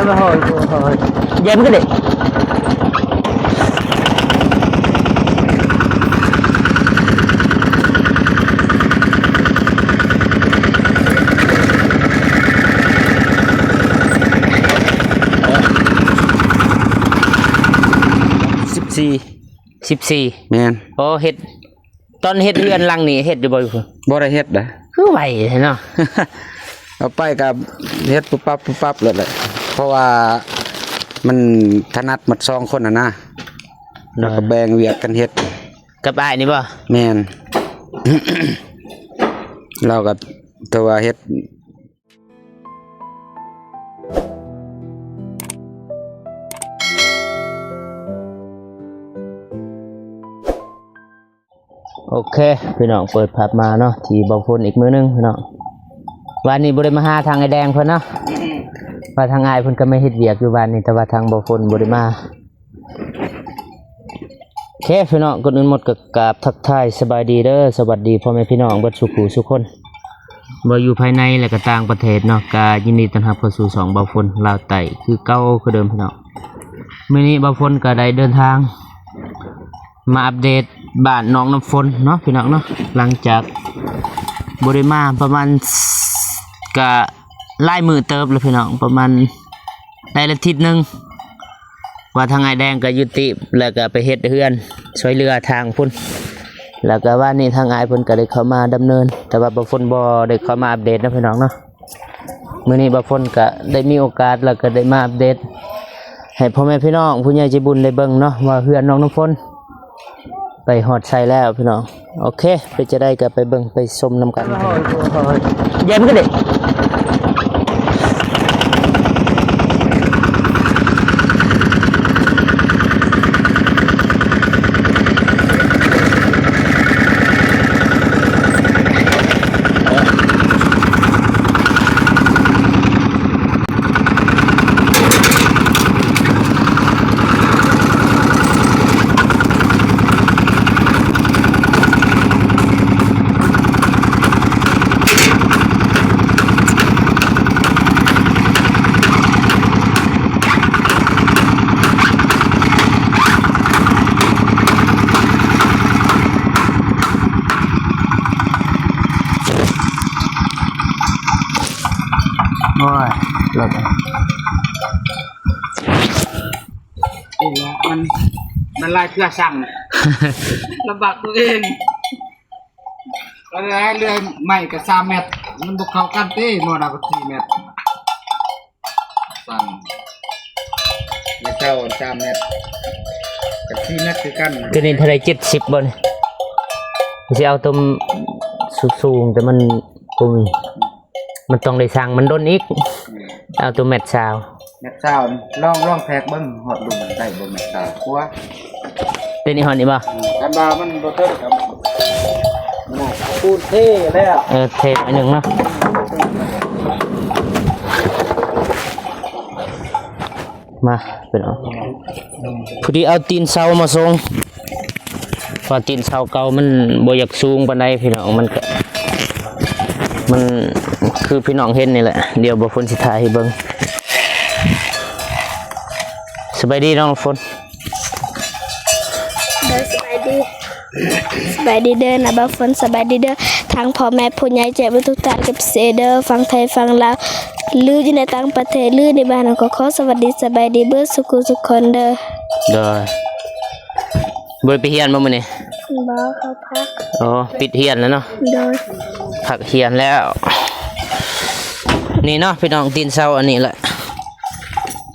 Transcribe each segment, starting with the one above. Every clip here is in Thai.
mà hồi dám cái đi14แม่นโอ้เฮ็ดตอนเฮ็ดเรือนหลังนี่เฮ็ดอยู่บ่บ่ได้เฮ็ดเด้อคือไหวเนาะ เอาไปกับเฮ็ดปุ๊บปั๊บเลยแหละเพราะว่ามันถนัดหมด2คนน่ะนะแล้วก็แบ่งเวียกกันเฮ็ดกับอ้ายนี่บ่แม่น เราก็ตัวเฮ็ดโอเคพี่น้องเปิดภาพมาเนาะที่บ่ฝนอีกมื้อนึงพี่น้องวันนี้บ่ได้มาหาทางไอ้แดงเพิ่นเนาะว่าทางอ้ายเพิ่นก็ไม่เฮ็ดเวียกอยู่บ้านนี่แต่ว่าทางบ่ฝนบ่ได้มาโอเคพี่น้องก่อนอื่นหมดก็กราบทักทายสบายดีเด้อสวัสดีพ่อแม่พี่น้องเบิดสุขทุกคนบ่อยู่ภายในและก็ต่างประเทศเนาะก็ยินดีต้อนรับเข้าสู่ช่องบ่ฝนลาวใต้คือเก่าคือเดิมพี่น้องมื้อนี้บ่ฝนก็ได้เดินทางมาอัปเดตบ้านน้องน้ำฝนเนาะพี่น้องเนาะหลังจากบริมาประมาณกะไล่มือเติบเลยพี่น้องประมาณได้ละทิศนึงว่าทางไอ้แดงก็ยุติแล้วก็ไปเฮ็ดเฮือนช่วยเรือทางพุ่นแล้วก็ว่านี่ทางไอ้พุ่นก็ได้เข้ามาดำเนินแต่ว่าบ่ฝนบ่ได้เข้ามาอัปเดตนะพี่น้องเนาะมื้อนี้บ่ฝนก็ได้มีโอกาสแล้วก็ได้มาอัปเดตให้พ่อแม่พี่น้องผู้ใหญ่ใจบุญได้เบิ่งเนาะว่าเฮือนน้องน้ำฝนไปหอดใส่แล้วพี่น้องโอเคไปจะได้ก็ไปเบิ่งไปชมนำกันเย็นก็ดิโอ้ยรถมันลายเพื่อสั่ง ลำบากตัวเองก็เลยเรื่อยใหม่กับ3 เมตรมันบุกเข้ากันเต้โน่นน่ะก็4 เมตรสั่งไม่เจ้า3 เมตรกับ4 เมตรคือกันตัวนี้เท่าไร70บ่นี่สิเอาตัวสูงแต่มันบ่มีมันต้องได้สั่งมันโดนอีกเอาตัวแมทซาวลองแทกเบิ่งฮอดลุมได้บ่แมทซาวกลัวตัวนี้ฮอดนี่บ่กันบ่ามันบ่เทิดกับมันปูนเท่แล้วเทปอันนึงเนาะมาเป็นเอาพอดีเอาตีนเสามาส่งพอตีนเสาเก่ามันบ่อยากสูงปานใดพี่น้องมันคือพี่น้องเห็นนี่แหละเดี๋ยวบ่ฝนสิถ่ายให้เบิ่งสบายดีน้องฝนสบายดีเด้อนะบ่ฝนสบายดีเด้อทางพ่อแม่ผู้ใหญ่ใจบุญทุกท่านกับเสเด้อฟังไทยฟังลาวลืออยู่ในต่างประเทศลือในบ้านก็ขอสวัสดีสบายดีเบิดสุขคนเด้อบ่ไปเรียนบ่มื้อนี้บ่เขาพักอ๋อปิดเรียนแล้วเนาะพักเรียนแล้วนี่เนาะพี่น้องตีนเสาอันนี้แหละ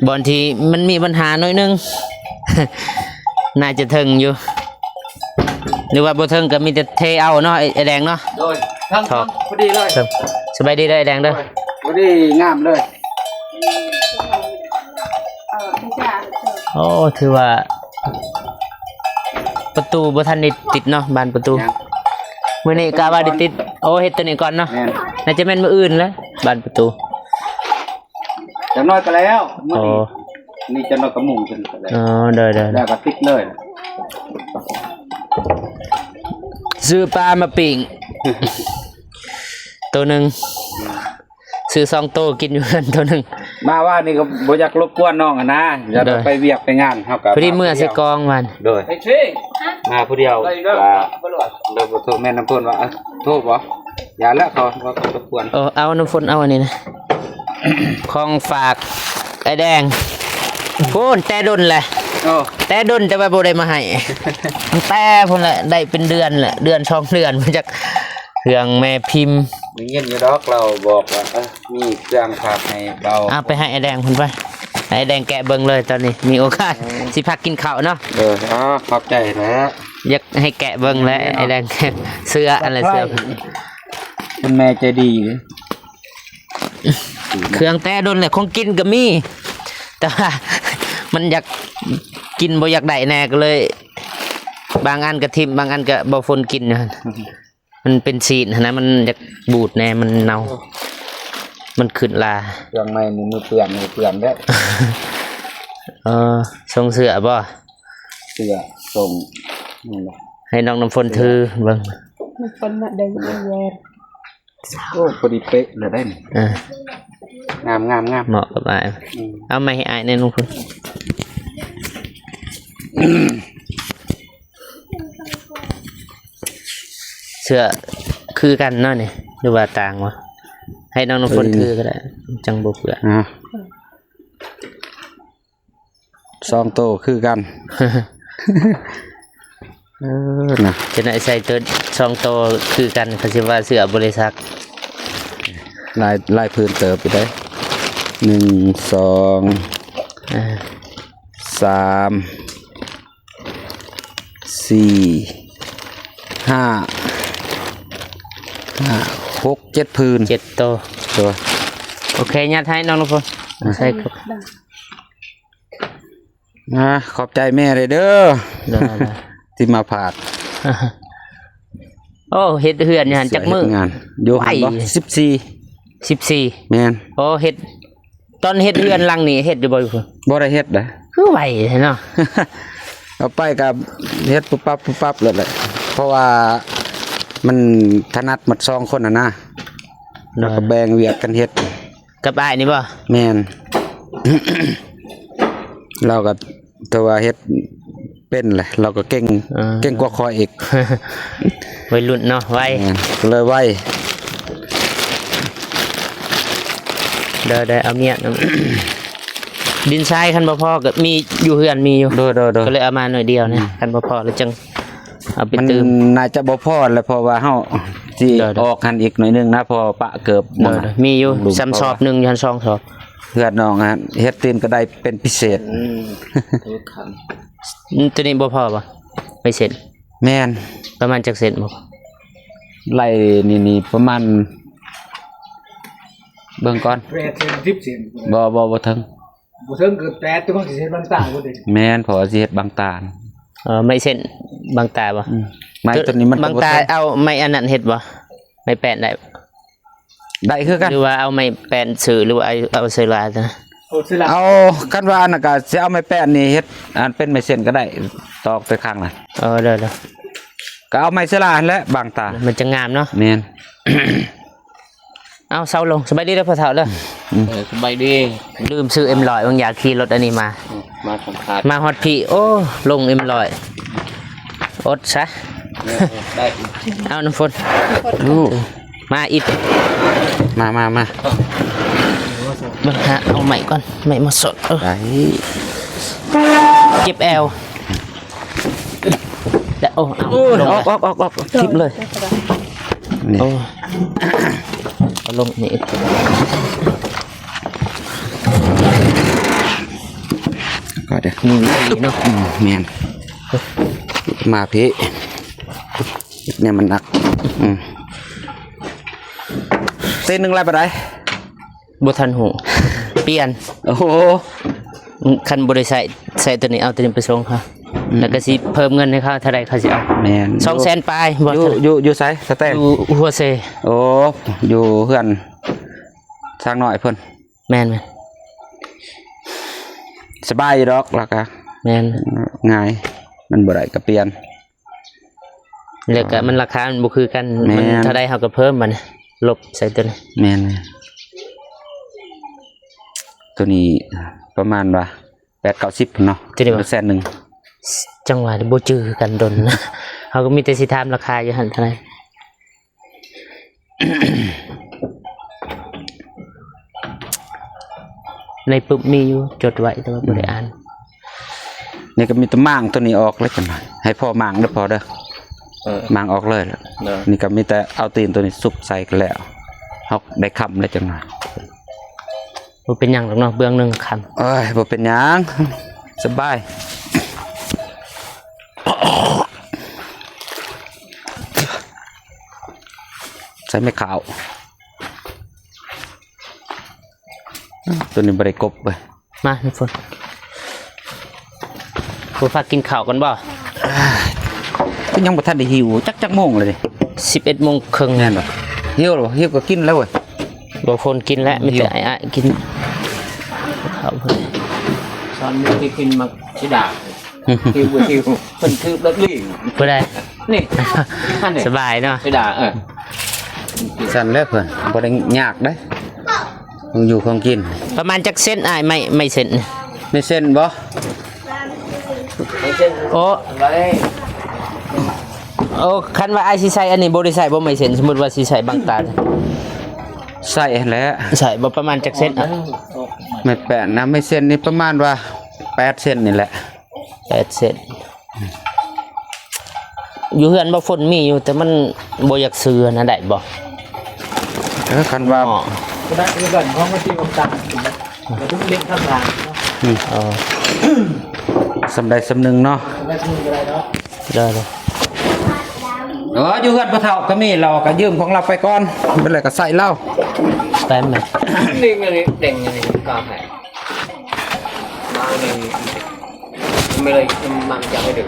บางทีมันมีปัญหาหน่อยนึง น่าจะถึงอยู่หรือว่าบ่ถึงก็มีแต่เทเอาเนาะไอ้แดงเนาะโดยทั้งพอดีเลยสบายดีได้ไอ้แดงเด้อพอดีงามเลยโอ้ถือว่าประตูบ่ทันได้ติดเนาะบานประตูมื้อนี้กะว่าได้ติดโอ้เฮ็ดตัวนี้ก่อนเนาะน่าจะแม่นมื้ออื่นแล้วบานประตูจังน้อยก็แล้วนี่จะน้อยก็มุ่งขึ้นอ๋อได้แล้วก็ติดเลยซื้อปลามาปิ้งตัวนึงซื้อ2 ตัวกินอยู่กันตัวนึง มาว่านี่ก็บ่อยากรบกวนน้องอะนะอย่าไปเวียกไปงานเฮาก็ พอดีเมื่อใส่กองมัน โดยมาผู้เดียวก็เลยบ่โทรแม่น้ำเพิ่นว่าโทรบ่อย่าแล้วเขาว่ารบกวน เอาน้ำฝนเอาอันนี้นะ ของฝากไอ้แดงพูนแต่ดนแหละ โอ้ แต่ดนจะไปบ่ได้มาให้ แต่พุ่นแหละได้เป็นเดือนแหละเดือนช่องเดือนมาจากเครื่องแม่พิมพ์ มีเงินอยู่ดอกเราบอกว่ามีเครื่องฝากให้เรา เอาไปให้ไอ้แดงพุ่นไปให้ไอ้แดงแกะเบิ่งเลยตอนนี้มีโอกาสสิพักกินข้าวเนาะ ขอบใจแล้ว อยากให้แกะเบิ่งแล้วไอ้แดงแกะเสื้ออะไรเสื้อ คุณแม่ใจดีเลย เครื่องแต่ดนแหละของกินก็มี แต่ว่า มันอยากกินบ่อยากได้แน่ก็เลย บางอันก็ทิมบางอันก็บ่ฝนกินนะมันเป็นซีนนะมันอยากบูดแน่มันเน่ามันขึ้นลา เครื่องใหม่มือเปื่อนเด้อ ทรงเสื้อบ่ เสื้อส่งนี่แหละ ให้น้องน้ำฝนถือเบิ่ง คนมาเดินแย่ โอ้พอดีเป๊ะเลยได้นี่ งาม เหมาะกับอ้ายเอามาให้อ้ายแน่น้องฝนเสื้อคือกันเนาะนี่หรือว่าต่างวะให้น้องน้ำฝนถือก็ได้จังบ่เปื่อ ซองโตคือกัน นะ จะได้ใส่ตัวช่องโตคือกันเขาสิว่าเสื้อบริษัท ลายพื้นเติบไปได้1 2 3 4 5 6 7พื้น 7โต ตัว โอเคญาติให้น้องน้ำฝนใส่ครับ ขอบใจแม่เลยเด้อ ได้ ที่มาผาด โอ้เฮ็ดเฮือนอยู่หั่นจักมื้อง านอยู่หันบ่ ไป 14แม่น 14โอ้เฮ็ดตอนเฮ็ดเฮือนหลังนี่เฮ็ดอยู่บ่อยู่พุ่น บ่ได้เฮ็ดเด้อ คือไหวเนาะ เอาไปกับเฮ็ดปุ๊บปั๊บเลยแหละเพราะว่ามันถนัดหมด2คนน่ะนะแล้วก็แบ่งเวียกกันเฮ็ด กับอ้ายนี่บ่ แม่น เราก็ตัวเฮ็ดเป็นแหละเราก็เก่งกว่าคอยอีก วัยรุ่นเนาะไว แม่นก็เลยไว เด้อเอาเมียนำ ดินทรายคันบ่พอก็มีอยู่เฮือนมีอยู่ โด ก็เลยเอามาหน่อยเดียวนะคันบ่พอแล้วจังเอาไป มัน เติม น่าจะบ่พอแล้วเพราะว่าเฮาสิ เด้อ ออกหันอีกหน่อยนึงนะพอปะเกือบหมด มีอยู่ซ้ำสอบหนึงยัน2สอบ เพื่อนน้องฮะเฮ็ดตีนก็ได้เป็นพิเศษ ตัวนี้บ่พอบ่ไม่เสร็จ แม่น ประมาณจักเสร็จบ่ ไล่นี่ประมาณเบิ่งก่อน 8 10 บ่ถึง บ่ถึงเกือบ8ตัวสิเฮ็ดมันต่างบ่ได้ แม่นเพอสิเฮ็ดบางตาล ไม่เส้นบางตาบ่ ไม้ตัวนี้มันก็ บาง บ่ ตา เส้น เอาไม้อันนั้นเฮ็ดบ่ไม่แปะได้ ได้คือกัน หรือว่าเอาไม้แปะสื่อหรือว่าเอาเสื้อลายซะ โอ้สิล่ะ เอาคันว่าอันน่ะก็สิเอาไม้แป้นนี่เฮ็ดอันเป็นไม้เส้นก็ได้ตอกไปข้างน่ะ เด้อ ก็เอาไม้สลาและบางตา มันจะงามเนาะ แม่น เอาเซาลงสบายดีเด้อพ่อเฒ่าเด้อ สบายดี ลืมซื้อ M100 บางอยากขี่รถอันนี้มา มาสัมภาษณ์ มาฮอดพี่โอ้ลง M100 อดซะ ได้ เอาน้ำฝน ดู มาอีก มา มาหาเอาใหม่ก่อนใหม่มาสดได้ เก็บแอลแล้วเอาลง ออกคลิปเลยนี่ โอ้เอาลงนี่ ก็เดี๋ยว มีวิธีเนาะ แม่นมาพี่เนี่ยมันหนักเส้นหนึงไรไปได้ บ่ทันหูเปลี่ยน โอ้โห คันบ่ได้ใส่ตัวนี้เอาตัวนี้ไปส่งค่ะแล้วก็สิเพิ่มเงินให้เขาเท่าใดเขาสิเอา แม่น 200,000ปลายบ่ อยู่ไสสแตง อยู่หัวเซ โอ้อยู่เพื่อนสร้างหน่อยเพิ่น แม่น สบายอยู่ดอกแล้วก็ แม่น ง่ายมันบ่ได้ก็เปลี่ยน แล้วก็มันราคามันบ่คือกัน แม่น มันเท่าใดเฮาก็เพิ่มมันลบใส่ตัวนี้ แม่น ตัวนี้ประมาณว่า8-90เนาะ ตัวนี้บ่ แสนหนึ่ง จังหวะที่บ่จื้อกันดนนะ เขาก็มีแต่สิถามราคาอยู่หั่นเท่าไหร่ ในปึ๊บมีอยู่จดไว้แต่ว่าบ่ได้อ่าน นี่ก็มีแตะม่างตัวนี้ออกแล้วจังหน่อยให้พ่อม่างเด้อพอเด้อม่างออกเลยแล้ว เด้อ นี่ก็มีแต่เอาตีนตัวนี้ซุบใส่กันแล้วเฮาได้คำแล้วจังหน่อย บ่เป็นหยังหรอกเนาะเบื้องหนึงคัน เอ้ยบ่เป็นหยังสบายใส่ไม่ขาวตัวนี้บ่ได้กบเว้ย มาน้ำฝนผู้ฝากกินข้าวกันบ่ ก็ยังบ่ทันได้หิวจักโมงเลยดิ 11:30น แม่นบ่หิวหรอหิวก็กินแล้วเว้ย บ่ฝนกินแล้วมีแต่อ้ายๆกินข้าวเพิ่น ตอนนี้ที่กินมาชิดาคิวเป็นคือรถลิ่ง บ่ได้ นี่ท่านนี่ สบายเนาะ ชิดาสั่นแล้วเพิ่นบ่ได้ยากเด้ต้องอยู่ของกิน ประมาณจักเส้นอ้ายไม่เส้น ไม่เส้นบ่ โอ้โอ้คันว่าอ้ายสิใส่อันนี้บ่ได้ใส่บ่ไม่เส้นสมมุติว่าสิใส่บางตา ใส่แล้ว ใส่บ่ประมาณจักเส้นอ่ะ ไม่แปดนะไม่เส้นนี่ประมาณว่า8เส้นนี่แหละ 8เส้นอยู่เฮือนบ่ฝนมีอยู่แต่มันบ่อยากซื้อนะได้บ่ คันว่า อ๋อ ก็ได้คือกันห้องที่ผมตังเราต้องเล่นข้างล่าง อ๋อ สำใดสำหนึงเนาะ ได้ทุนอะไรเนาะ ได้เลย อยู่เฮือนบ่เฒ่าก็มีเราก็ยืมของเราไปก่อนเป็นไรก็ใส่เหล้า แป๊บนึง นี่ไงเด่งไงกาแฟมาเนี่ยไม่เลยมันจะไม่ดึง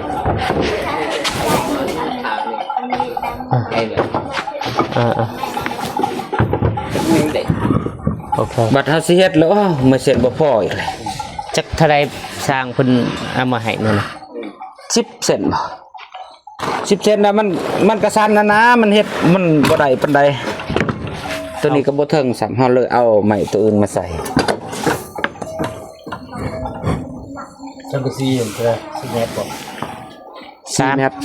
ไอ้เนี่ย อ่า นี่เด็ก โอเค บัดเฮาสิเฮ็ดแล้วอ้าวไม่เส้นบ่พออีกเลย จักเท่าไรสร้างเพิ่นเอามาให้นั่นน่ะ 10เส้นบ่10เส้นนะมันกระสันนะมันเฮ็ดมันบ่ได้ปานใดตัวนี้ก็บ่ถึงสามเฮาเลยเอาไม้ตัวอื่นมาใส่ สังกะสีอย่างเงี้ยสิแม่บอก 4เมตร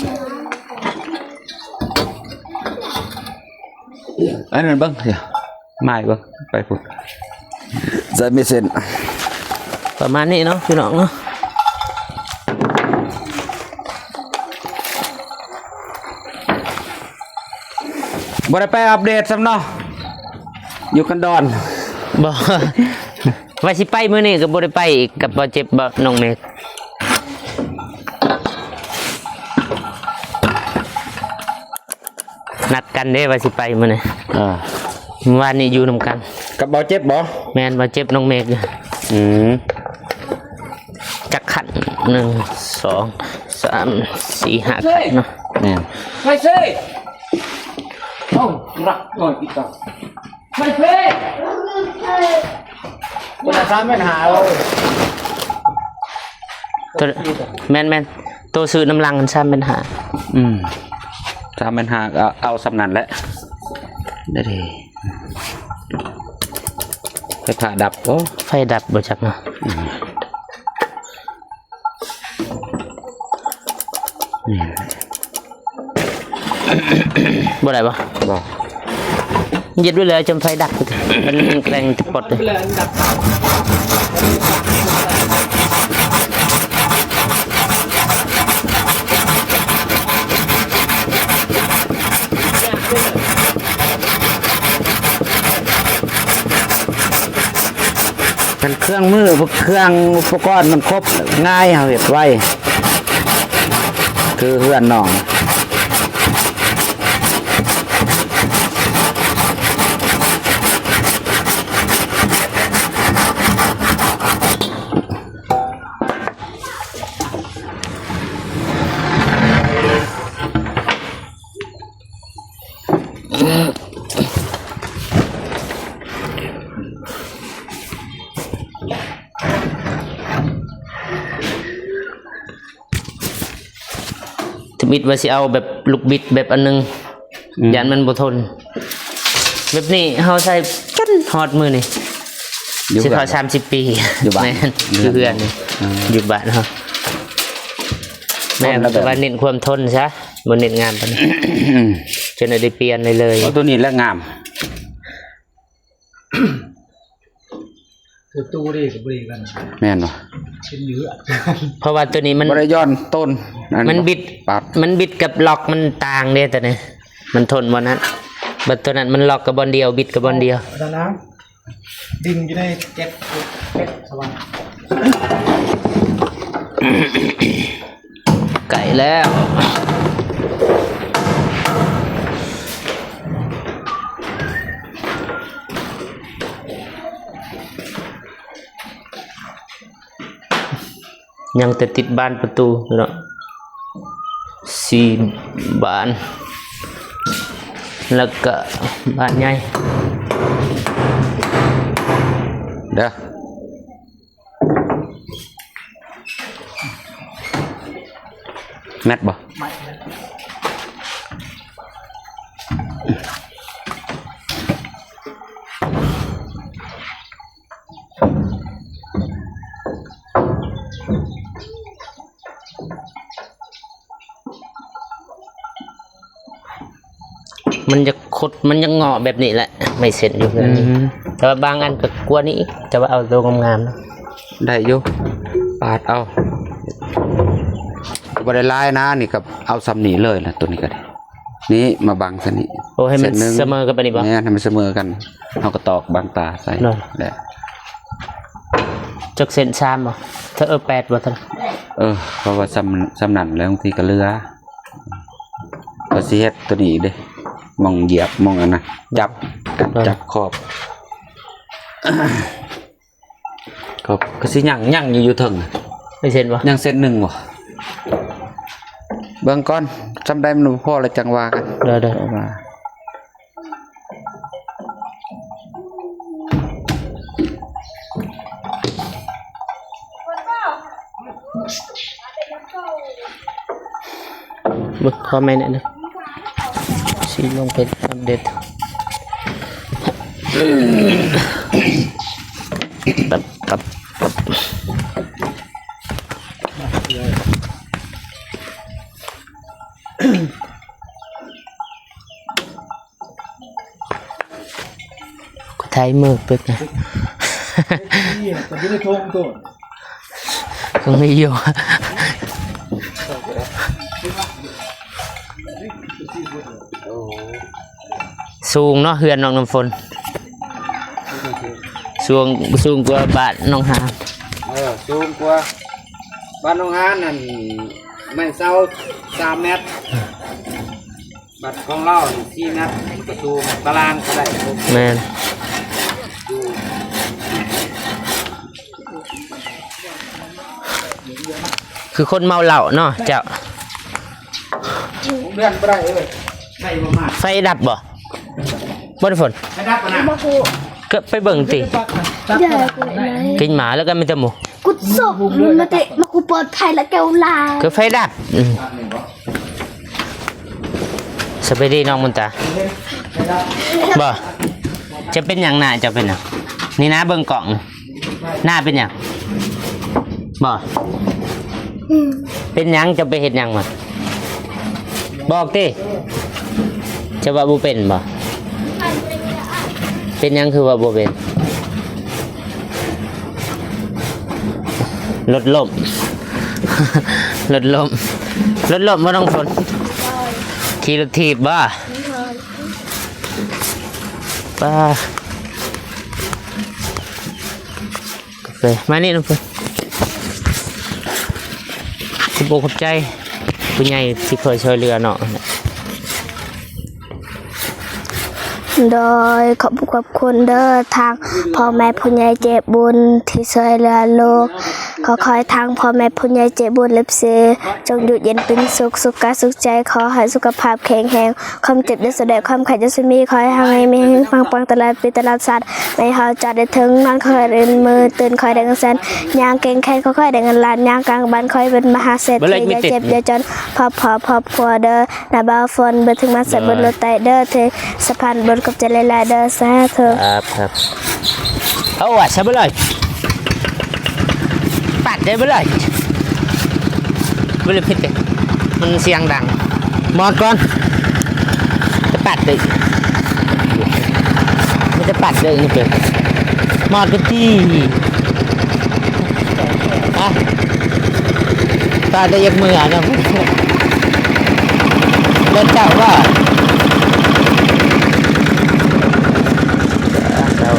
อันนั้นเบิ่งเดี๋ยวไม้เบิ่งไปพุ่นใส่ไม่เส้น ประมาณนี้เนาะพี่น้องเนาะ บ่ได้ไปอัปเดตซ้ำเนาะอยู่กันดอน บ่ ว่าสิไปมื้อนี้ก็บ่ได้ไปอีกกับบ่เจ็บบ่น้องเมฆนัดกันเด้ว่าสิไปมื้อนี้เมื่อวานนี้อยู่นำกัน กับเบาเจ็บบ่ แม่นบ่เจ็บน้องเมฆอยู่ อืม จักขัน1 2 3 4 5ขันเนาะ นี่ ไม่ใช่โอ้รักหน่อยอีกต่อไม่ใช่คุณอาจารย์ไม่หาเรา ตัวแม่นตัวซื้อน้ำลังกันซ้ำเป็นหา ถ้ามันหากเอาสำนันแหละได้ดีไปผ่าดับโอ้ ไฟดับบ่จักเนาะบ่ได้บ่ บอก ยึดไว้เลยจนไฟดับไปเถอะมันแรงจะปลดเลย เลยดับ เป็นเครื่องมือเครื่องอุปกรณ์มันครบง่ายเอาเห็ดไว้คือเพื่อนน้องทมิดว่าสิเอาแบบลูกบิดแบบอันนึงยันมันบ่ทนแบบนี้เฮาใส่จันฮอดมือนี่ อยู่ สิ เพื่ พ อ อน30 ปี อยู่บ้าน แม่นอยู่เพื่อนนี่อยู่บ้านเฮาแม่ก็ว่าเน้นความทนซะบ่เน้นงานปานนี้จนได้เปลี่ยนเลย เอาตัวนี้แล้วงาม คือตู้ดิกับบริกัน แม่นบ่ เป็นเยอะ เพราะว่าตัวนี้มัน บ่ได้ย้อนต้นอั มันบิด ปาด มันบิดกับล็อกมันต่างเด้ตัวนี้มันทนบ่นั้นบัดตัวนั้นมันล็อกกับบอลเดียวบิดกับบอลเดียว ดังน้ำดินอยู่ในเก็บสว่าง ไก่แล้วยังแต่ติดบ้านประตูเนาะ4 บานแล้วก็บ้านใหญ่ เด้อแมทบ่มันจะคดมันจะเงาะแบบนี้แหละ ไม่เสร็จอยู่เลยแต่ว่าบางอันก็กลัวนี้อีกแต่ว่าเอาตัวงามๆนะ ได้อยู่ปาดเอาบ่ได้ลายนะนี่กับเอาซ้ำนี้เลยล่ะตัวนี้ก็ได้นี่มาบังซะนี่ โอ้ให้มัน ส้หง เสมอกันไปนี่บ่ เนี่ยให้มันเสมอกันเอาก็ตอกบางตาใส่ นั่น แหละ จักเส้นชามบ่ถ้า8บ่ทัน เพราะว่าซ้ำนั่นแล้วบางทีก็เหลือก็สิเฮ็ดตัวนี้อีกเด้มองเหยียบมองอันน่ะจับขอบขอบก็สิยั่งอยู่เทิง ไม่เส้นบ่ ยังเส้นหนึ่งบ่เบิ่งก่อนจำได้มันบ่พอแล้วจังว่ากัน เด้อ เอามา ๆบึกคอมเมนต์นะสีลงเป็นอัปเดตตับไทยมือปึ๊กนะ นี่แต่ไม่ได้ทงตัว ก็ไม่อยู่สูงเนาะเฮือนน้องน้ำฝนสูงกว่าบ้านน้องหา สูงกว่าบ้านน้องฮานนั่นไม่เซา3 เมตรบัดของเรา4 เมตรประตูตารางก็ได้ แม่นคือคนเมาเหล้าเนาะเจ้า ผมเดือนบ่ได้ได้บ่มาก ไฟดับบ่บ่ได้ฝน ไม่ได้ปะนะ บ่ฮู้ ก็ไปเบิ่งติ อย่ากูไหน กินหมาแล้วก็ไม่จมูก กูศพมาเตะมากูปลอดภัยแล้วแก้วลา คือไฟดับสบายดีน้องมุนตาบ่จะเป็นอย่างหน้าจะเป็นหยังนี่นะเบิ่งกล่องหน้าเป็นอย่างบ่เป็นหยังจะไปเฮ็ดหยังมาบอกติจะว่าบ่เป็นบ่เป็นหยังคือว่าบ่เป็นรถล่ม รถล่มบ่ต้องฝนขี่รถถีบบ่ป้ากาแฟมานี่น้องฝนขอบคุณขอบใจผู้ใหญ่ที่เคยช่วยเหลือเนาะ โดยขอบคุณเด้อทางพ่อแม่ผู้ใหญ่ใจบุญที่ช่วยเหลือโลกขอคอยทางพ่อแม่ผู้ใหญ่ใจบุญเล็บเสจงอยู่เย็นเป็นสุขสุขกายสุขใจขอให้สุขภาพแข็งแรงความเจ็บจะแสดงความไข้จะมีขอให้ทางให้มีปังตลอดปีตลอดชาติไม่เฮาจัดได้ถึงนอนคอยเดินมือตื่นคอยได้เงินแสนยางเก่งแค่ค่อยได้เงินล้านยางกลางบ้านคอยเป็นมหาเศรษฐีอย่าเจ็บอย่าจนพอครัวเด้อนาบ่าวฝนเบิดถึงมาใส่บนรถไตเด้อเธอสะพานบนกับใจหลายๆเด้อสาธุ ครับ เอาอ่ะใช่ไปเลยปัดได้ไปเลยไปเลยผิดเลยมันเสียงดังมอดก่อนจะปัดเลยมันจะปัดเลยนี่เพื่อนมอดกันที่อ่ะตาได้ยักมืออ่ะนะเดินเจ้าว่าเจ้า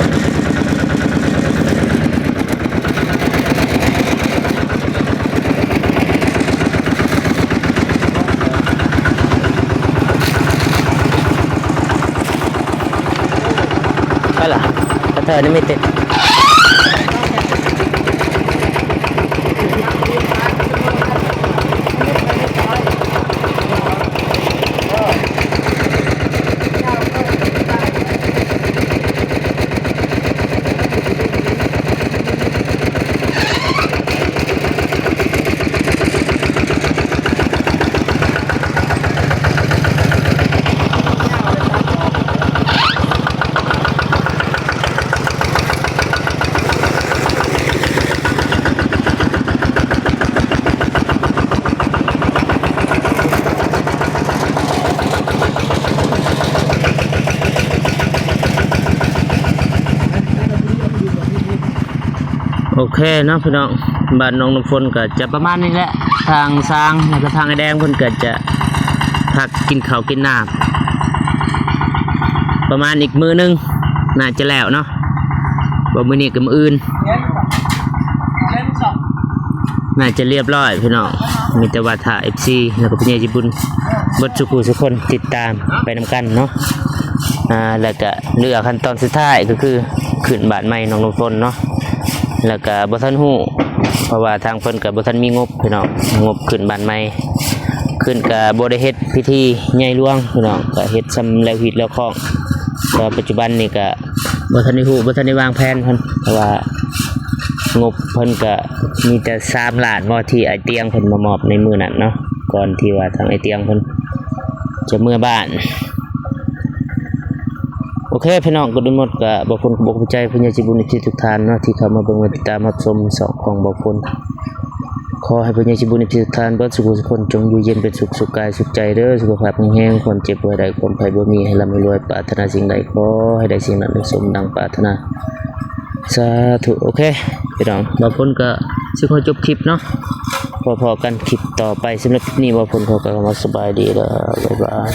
ไปล่ะกระเทยนี่ไม่ติดโอเคเนาะพี่น้องบ้านน้องน้ำฝนก็จะประมาณนี้แหละทางสร้างแล้วก็ทางไอ้แดงเพิ่นก็จะพักกินข้าวกินน้ำประมาณอีกมื้อนึงน่าจะแล้วเนาะบ่มื้อนี้ก็มื้ออื่นน่าจะเรียบร้อยพี่น้องมีแต่ว่าถ้า FC แล้วก็พี่ใหญ่ญี่ปุ่นเบิดทุกคนติดตามไปนำกันเนาะแล้วก็เหลือขั้นตอนสุดท้ายก็คือขึ้นบ้านใหม่น้องน้ำฝนเนาะแล้วก็บ่ทันฮู้เพราะว่าทางเพิ่นก็บ่ทันมีงบพี่น้องงบขึ้นบ้านใหม่ขึ้นก็บ่ได้เฮ็ดพิธีใหญ่หลวงพี่น้องก็เฮ็ดซำแล้วฮิตแล้วของก็ปัจจุบันนี่ก็บ่ทันได้ฮู้บ่ทันได้วางแผนเพิ่นเพราะว่างบเพิ่นก็มีแต่3ล้านบ่ที่ไอ้เตียงเพิ่นมามอบในมื้อนั้นเนาะก่อนที่ว่าทางไอ้เตียงเพิ่นจะเมื่อบ้านโอเคพี่น้องก็ดูหมดก็บ่พ้นก็บ่ใจผู้ใหญ่ใจบุญที่ทุกท่านเนาะที่เข้ามาเบิ่งมาติดตามรับชมสองของบ่พ้นขอให้ผู้ใหญ่ใจบุญที่ทุกท่านเบิดสุขสุขคนจงอยู่เย็นเป็นสุขสุขกายสุขใจเด้อสุขภาพแข็งแรงความเจ็บป่วยใดความภัยบ่มีให้ร่ำให้รวยปรารถนาสิ่งใดขอให้ได้สิ่งนั้นสมดังปรารถนาสาธุโอเคพี่น้องบ่พ้นก็สิขอจบคลิปเนาะพอๆกันคลิปต่อไปสำหรับคลิปนี้บ่พ้นขอกล่าวคำว่าสบายดีเด้อบ๊ายบาย